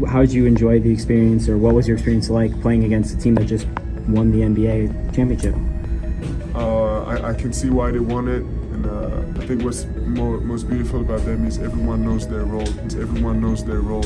How did you enjoy the experience, or what was your experience like playing against a team that just won the NBA championship? I can see why they won it, and I think what's most beautiful about them is everyone knows their role. Everyone knows their role.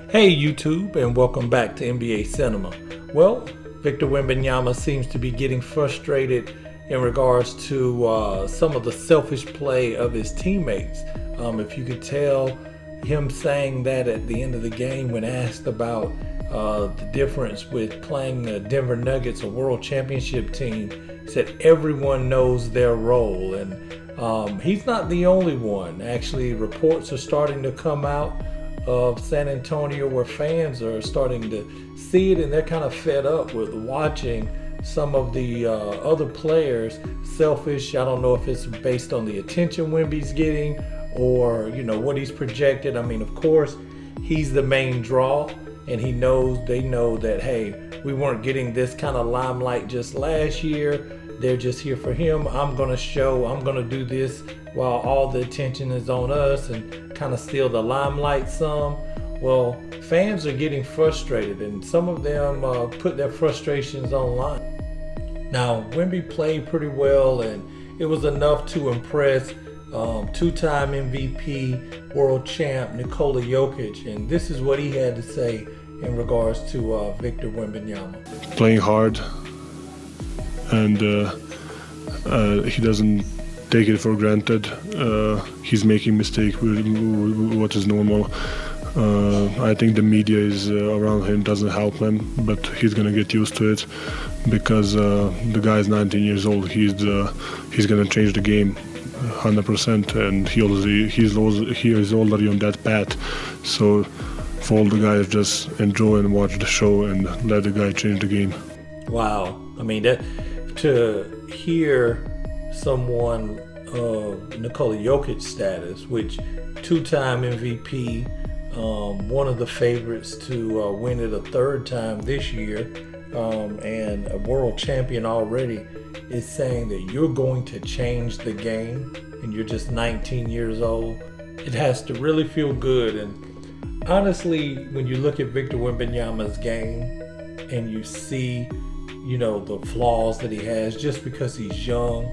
Hey YouTube, and welcome back to NBA Cinema. Well, Victor Wembanyama seems to be getting frustrated in regards to some of the selfish play of his teammates. If you could tell him saying that at the end of the game when asked about the difference with playing the Denver Nuggets, a world championship team, he said everyone knows their role, and he's not the only one. Actually, reports are starting to come out of San Antonio where fans are starting to see it, and they're kind of fed up with watching some of the other players selfish. I don't know if it's based on the attention Wemby's getting or what he's projected. I mean, of course he's the main draw, and they know that, hey, we weren't getting this kind of limelight just last year. They're just here for him. I'm gonna do this while all the attention is on us and kind of steal the limelight some. Well, fans are getting frustrated, and some of them put their frustrations online. Now, Wemby played pretty well, and it was enough to impress two-time MVP, world champ Nikola Jokic, and this is what he had to say in regards to Victor Wembanyama. Playing hard, and he doesn't take it for granted. He's making mistakes, what is normal. I think the media is around him doesn't help him, but he's gonna get used to it because the guy is 19 years old. He's gonna change the game 100%, and he is already on that path. So for all the guys, just enjoy and watch the show and let the guy change the game. Wow, I mean, that to hear someone of Nikola Jokic status, which two-time MVP. One of the favorites to win it a third time this year, and a world champion already, is saying that you're going to change the game and you're just 19 years old. It has to really feel good. And honestly, when you look at Victor Wembanyama's game and you see, the flaws that he has just because he's young,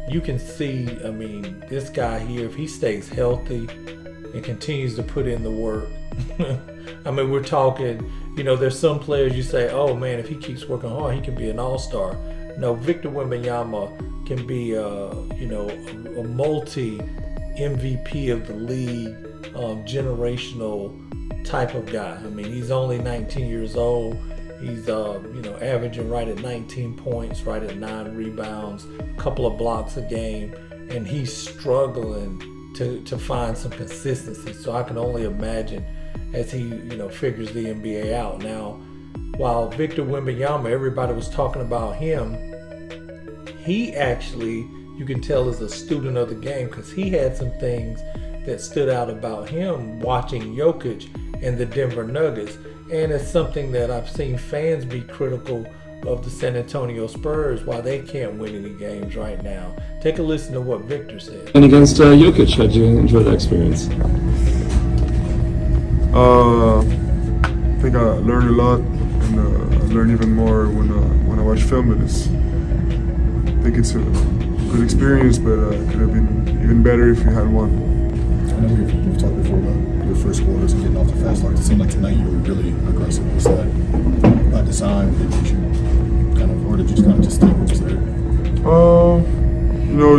you can see, I mean, this guy here, if he stays healthy and continues to put in the work. I mean, we're talking, there's some players you say, oh man, if he keeps working hard, he can be an all-star. No, Victor Wembanyama can be, a multi-MVP of the league, generational type of guy. I mean, he's only 19 years old. He's, averaging right at 19 points, right at 9 rebounds, a couple of blocks a game, and he's struggling to find some consistency. So I can only imagine as he figures the NBA out. Now, while Victor Wembanyama, everybody was talking about him, he actually, you can tell, is a student of the game, because he had some things that stood out about him watching Jokic and the Denver Nuggets, and it's something that I've seen fans be critical of the San Antonio Spurs, why they can't win any games right now. Take a listen to what Victor said. And against Jokic, how did you enjoy that experience? I think I learned a lot, and I learned even more when I watch film of this. I think it's a good experience, but it could have been even better if you had one. I know we've talked before about your first quarters and getting off the fast start. It seemed like tonight you were really aggressive. Was that by design? Or did you just take what was there?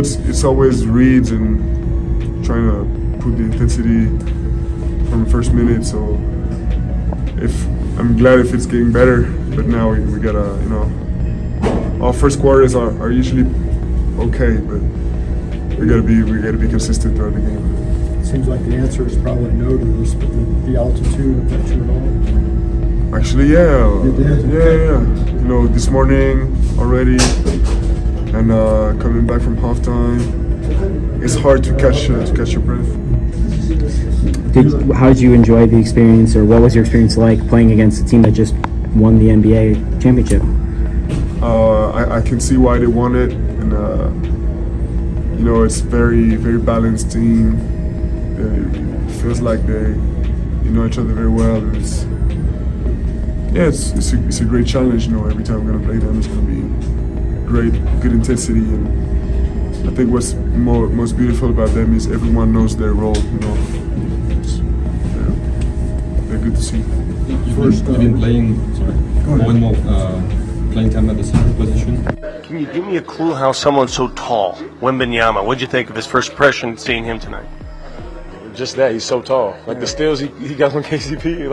It's always reads and trying to put the intensity from the first minute. So I'm glad if it's getting better, but now we gotta, our first quarters are usually okay, but we gotta be consistent throughout the game. Seems like the answer is probably no to this, but the altitude affects you at all? Actually, yeah. This morning already, and coming back from halftime, it's hard to catch your breath. How did you enjoy the experience, or what was your experience like playing against a team that just won the NBA championship? I can see why they won it, and it's very, very balanced team. feels like they know each other very well. And it's a great challenge. Every time we're gonna play them, it's gonna be good intensity. And I think what's most beautiful about them is everyone knows their role. They're good to see. You've been playing more and more playing time at the center position. Can you give me a clue how someone so tall, Wembanyama, what'd you think of his first impression seeing him tonight? Just that, he's so tall. Like the steals he got on KCP,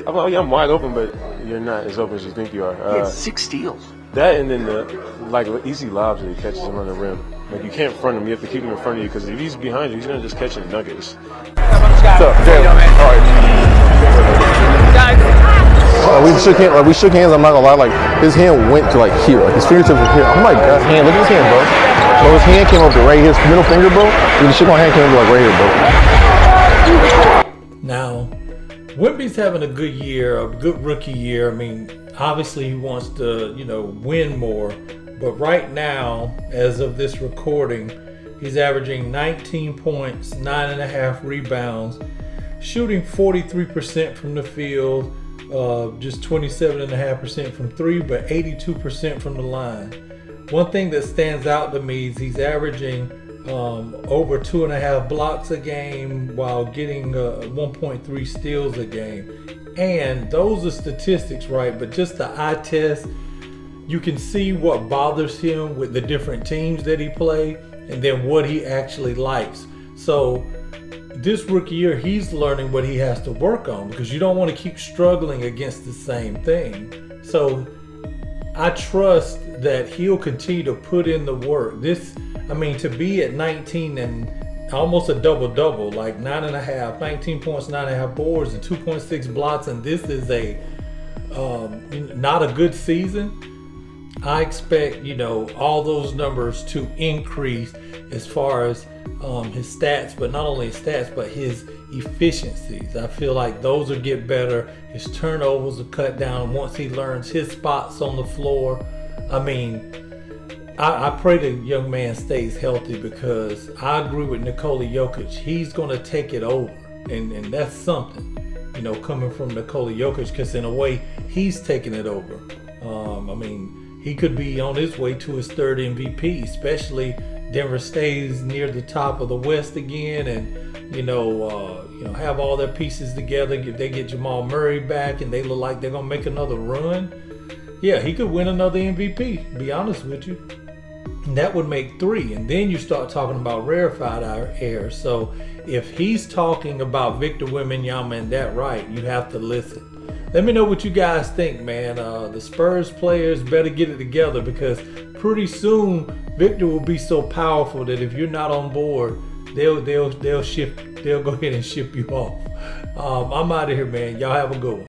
I'm wide open, but you're not as open as you think you are. He had 6 steals. That and then the easy lobs that he catches him on the rim. Like you can't front him, you have to keep him in front of you because if he's behind you, he's gonna just catch the nuggets. What's up, Jalen? All right. We shook hands. I'm not gonna lie. Like his hand went to like here, like his fingertips were here. I'm like, God, hand. Look at his hand, bro. Bro, his hand came up to right here. His middle finger, bro. When he shook my hand, came up to like right here, bro. Now, Wemby's having a good year, a good rookie year. I mean, obviously he wants to, win more. But right now, as of this recording, he's averaging 19 points, 9.5 rebounds, shooting 43% from the field, just 27.5% from three, but 82% from the line. One thing that stands out to me is he's averaging over 2.5 blocks a game while getting 1.3 steals a game. And those are statistics, right? But just the eye test, you can see what bothers him with the different teams that he played and then what he actually likes. So this rookie year, he's learning what he has to work on because you don't want to keep struggling against the same thing. So I trust that he'll continue to put in the work. To be at 19 and almost a double-double, like 19 points, 9.5 boards, and 2.6 blocks, and this is not a good season. I expect, all those numbers to increase as far as his stats, but not only his stats, but his efficiencies. I feel like those will get better. His turnovers will cut down once he learns his spots on the floor. I pray the young man stays healthy because I agree with Nikola Jokic. He's going to take it over, and that's something, coming from Nikola Jokic, because in a way, he's taking it over. He could be on his way to his third MVP, especially Denver stays near the top of the West again, and have all their pieces together. If they get Jamal Murray back and they look like they're gonna make another run, yeah, he could win another MVP. Be honest with you, and that would make 3, and then you start talking about rarefied air. So if he's talking about Victor Wembanyama and that right, you have to listen. Let me know what you guys think, man. The Spurs players better get it together because pretty soon Victor will be so powerful that if you're not on board, they'll go ahead and ship you off. I'm out of here, man. Y'all have a good one.